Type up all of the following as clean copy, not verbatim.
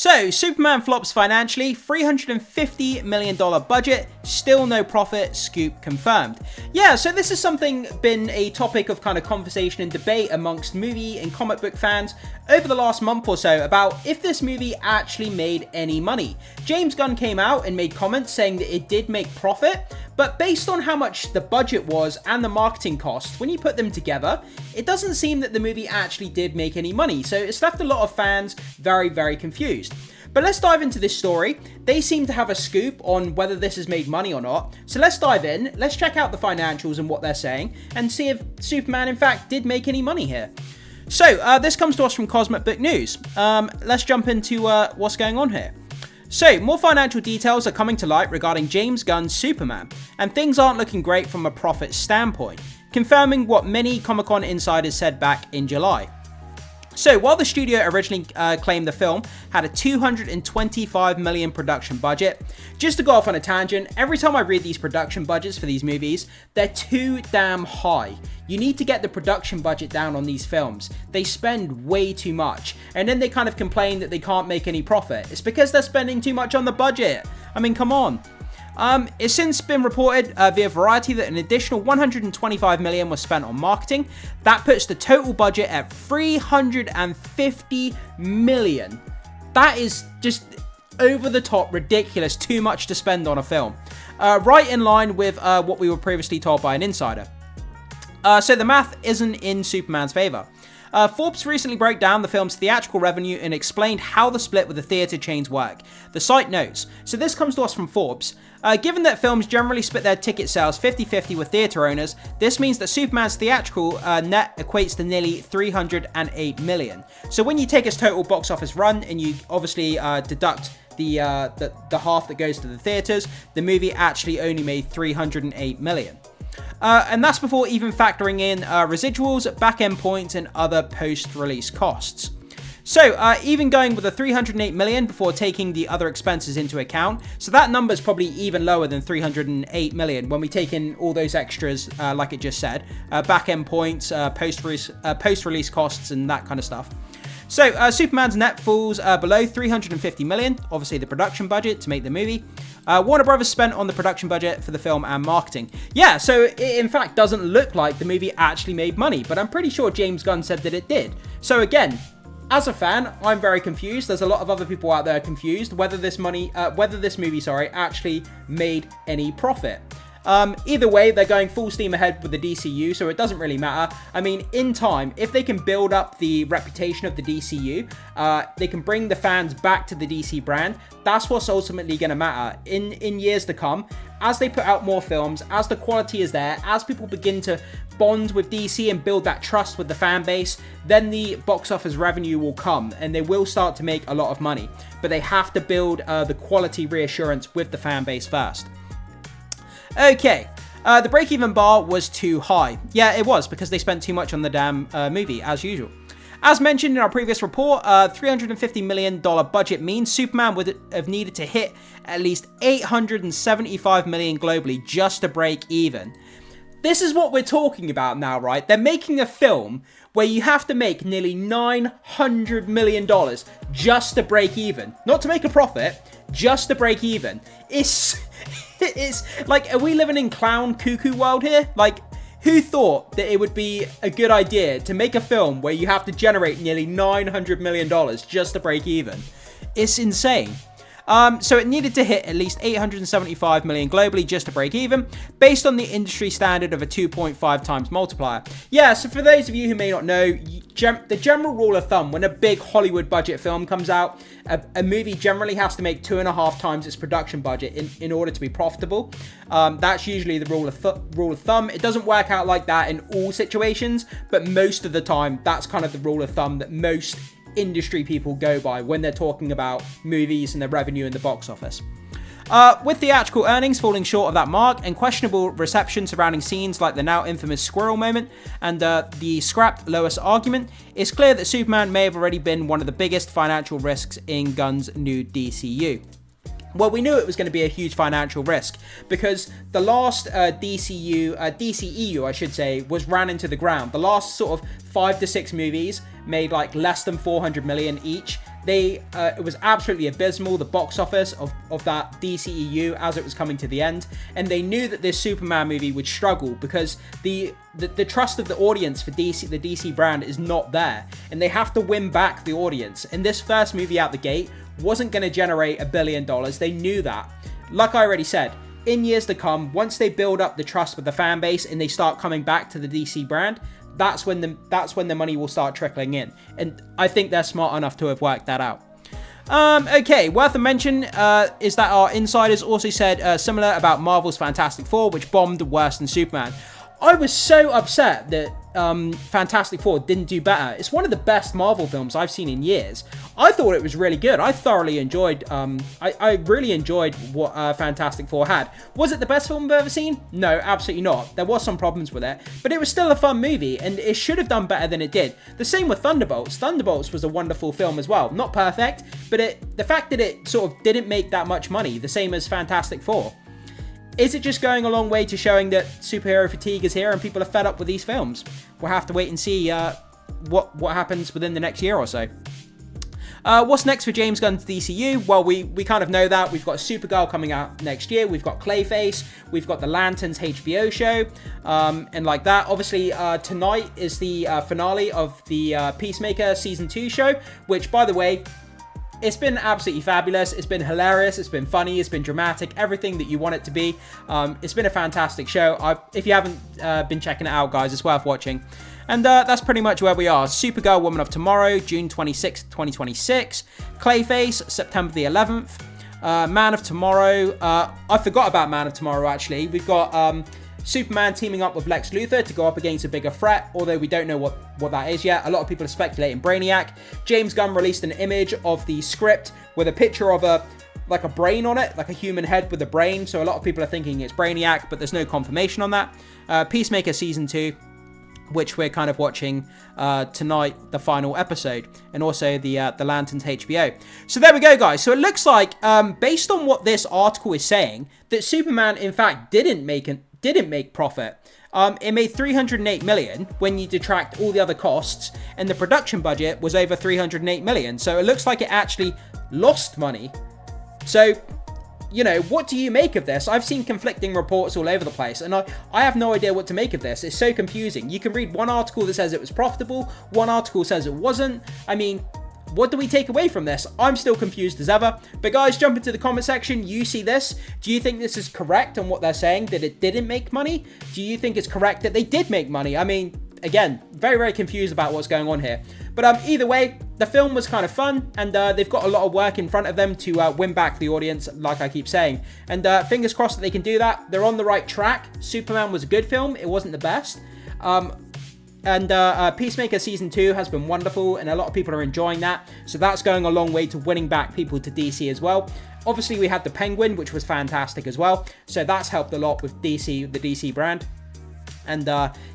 So, Superman flops financially, $350 million budget, still no profit, scoop confirmed. Yeah, so this is something been a topic of kind of conversation and debate amongst movie and comic book fans over the last month or so about if this movie actually made any money. James Gunn came out and made comments saying that it did make profit, but based on how much the budget was and the marketing costs, when you put them together, it doesn't seem that the movie actually did make any money, so it's left a lot of fans very, very confused. But let's dive into this story. They seem to have a scoop on whether this has made money or not, so let's dive in, let's check out the financials and what they're saying, and see if Superman in fact did make any money here. So, this comes to us from Cosmic Book News. Let's jump into what's going on here. So, more financial details are coming to light regarding James Gunn's Superman, and things aren't looking great from a profit standpoint, confirming what many Comic-Con insiders said back in July. So, while the studio originally claimed the film had a $225 million production budget, just to go off on a tangent, every time I read these production budgets for these movies, they're too damn high. You need to get the production budget down on these films. They spend way too much, and then they kind of complain that they can't make any profit. It's because they're spending too much on the budget. I mean, come on. It's since been reported via Variety that an additional $125 million was spent on marketing. That puts the total budget at $350 million. That is just over the top, ridiculous, too much to spend on a film. Right in line with what we were previously told by an insider. So the math isn't in Superman's favor. Forbes recently broke down the film's theatrical revenue and explained how the split with the theatre chains work. The site notes, so this comes to us from Forbes, given that films generally split their ticket sales 50-50 with theatre owners, this means that Superman's theatrical net equates to nearly $308 million. So when you take its total box office run and you obviously deduct the half that goes to the theatres, the movie actually only made $308 million. And that's before even factoring in residuals, back-end points, and other post-release costs. So, even going with the $308 million before taking the other expenses into account, so that number is probably even lower than $308 million when we take in all those extras, like it just said, back-end points, post-release costs, and that kind of stuff. So, Superman's net falls below $350 million, obviously the production budget to make the movie. Warner Brothers spent on the production budget for the film and marketing. Yeah, so it in fact doesn't look like the movie actually made money, but I'm pretty sure James Gunn said that it did. So again, as a fan, I'm very confused. There's a lot of other people out there confused whether this movie actually made any profit. Either way, they're going full steam ahead with the DCU, so it doesn't really matter. I mean, in time, if they can build up the reputation of the DCU, they can bring the fans back to the DC brand. That's what's ultimately going to matter in years to come. As they put out more films, as the quality is there, as people begin to bond with DC and build that trust with the fan base, then the box office revenue will come and they will start to make a lot of money. But they have to build the quality reassurance with the fan base first. Okay, the break-even bar was too high. Yeah, it was, because they spent too much on the damn movie, as usual. As mentioned in our previous report, $350 million budget means Superman would have needed to hit at least $875 million globally just to break even. This is what we're talking about now, right? They're making a film where you have to make nearly $900 million just to break even. Not to make a profit, just to break even. It's like, are we living in clown cuckoo world here? Like, who thought that it would be a good idea to make a film where you have to generate nearly $900 million just to break even? It's insane. So it needed to hit at least $875 million globally just to break even, based on the industry standard of a 2.5 times multiplier. Yeah, so for those of you who may not know, the general rule of thumb, when a big Hollywood budget film comes out, a movie generally has to make 2.5 times its production budget in order to be profitable. That's usually the rule of thumb. It doesn't work out like that in all situations, but most of the time, that's kind of the rule of thumb that most industry people go by when they're talking about movies and their revenue in the box office. With theatrical earnings falling short of that mark and questionable reception surrounding scenes like the now infamous squirrel moment and the scrapped Lois argument, it's clear that Superman may have already been one of the biggest financial risks in Gunn's new DCU. Well, we knew it was going to be a huge financial risk because the last DCEU, I should say, was ran into the ground. The last sort of 5 to 6 movies made like less than $400 million each. It was absolutely abysmal, the box office of that DCEU as it was coming to the end, and they knew that this Superman movie would struggle because the trust of the audience for the DC brand is not there, and they have to win back the audience. And this first movie out the gate wasn't going to generate $1 billion. They knew that. Like I already said, in years to come, once they build up the trust with the fan base and they start coming back to the DC brand, that's when the money will start trickling in. And I think they're smart enough to have worked that out. Okay, worth a mention is that our insiders also said similar about Marvel's Fantastic Four, which bombed worse than Superman. I was so upset that Fantastic Four didn't do better. It's one of the best Marvel films I've seen in years. I thought it was really good. I thoroughly enjoyed, I really enjoyed what Fantastic Four had. Was it the best film I've ever seen? No, absolutely not. There was some problems with it, but it was still a fun movie, and it should have done better than it did. The same with Thunderbolts. Thunderbolts was a wonderful film as well. Not perfect, but the fact that it sort of didn't make that much money, the same as Fantastic Four. Is it just going a long way to showing that superhero fatigue is here and people are fed up with these films? We'll have to wait and see what happens within the next year or so. What's next for James Gunn's DCU? Well, we kind of know that. We've got Supergirl coming out next year. We've got Clayface. We've got the Lanterns HBO show. And like that. Obviously, tonight is the finale of the Peacemaker Season 2 show, which, by the way, it's been absolutely fabulous. It's been hilarious. It's been funny. It's been dramatic. Everything that you want it to be. It's been a fantastic show. If you haven't been checking it out, guys, it's worth watching. And that's pretty much where we are. Supergirl Woman of Tomorrow, June 26th, 2026. Clayface, September the 11th. Man of Tomorrow. I forgot about Man of Tomorrow, actually. We've got Superman teaming up with Lex Luthor to go up against a bigger threat, although we don't know what that is yet. A lot of people are speculating Brainiac. James Gunn released an image of the script with a picture of a brain on it, like a human head with a brain. So a lot of people are thinking it's Brainiac, but there's no confirmation on that. Peacemaker Season 2, which we're kind of watching tonight, the final episode, and also the Lanterns HBO. So there we go, guys. So it looks like, based on what this article is saying, that Superman, in fact, didn't make profit. It made $308 million when you detract all the other costs, and the production budget was over $308 million. So it looks like it actually lost money. So, you know, what do you make of this? I've seen conflicting reports all over the place, and I have no idea what to make of this. It's so confusing. You can read one article that says it was profitable, one article says it wasn't. I mean, what do we take away from this? I'm still confused as ever. But guys, jump into the comment section. You see this? Do you think this is correct on what they're saying, that it didn't make money? Do you think it's correct that they did make money? I mean, again, very, very confused about what's going on here. But either way, the film was kind of fun, and they've got a lot of work in front of them to win back the audience, like I keep saying. And fingers crossed that they can do that. They're on the right track. Superman was a good film. It wasn't the best. And Peacemaker Season 2 has been wonderful, and a lot of people are enjoying that. So that's going a long way to winning back people to DC as well. Obviously, we had the Penguin, which was fantastic as well. So that's helped a lot with DC, the DC brand. And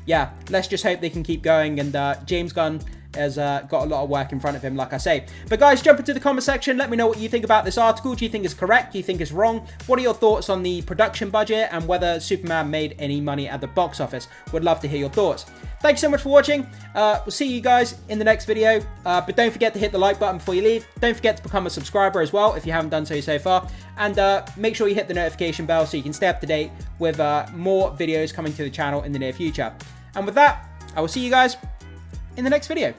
yeah, let's just hope they can keep going. And James Gunn has got a lot of work in front of him, like I say. But guys, jump into the comment section. Let me know what you think about this article. Do you think it's correct? Do you think it's wrong? What are your thoughts on the production budget and whether Superman made any money at the box office? Would love to hear your thoughts. Thanks so much for watching. We'll see you guys in the next video. But don't forget to hit the like button before you leave. Don't forget to become a subscriber as well if you haven't done so far. And make sure you hit the notification bell so you can stay up to date with more videos coming to the channel in the near future. And with that, I will see you guys in the next video.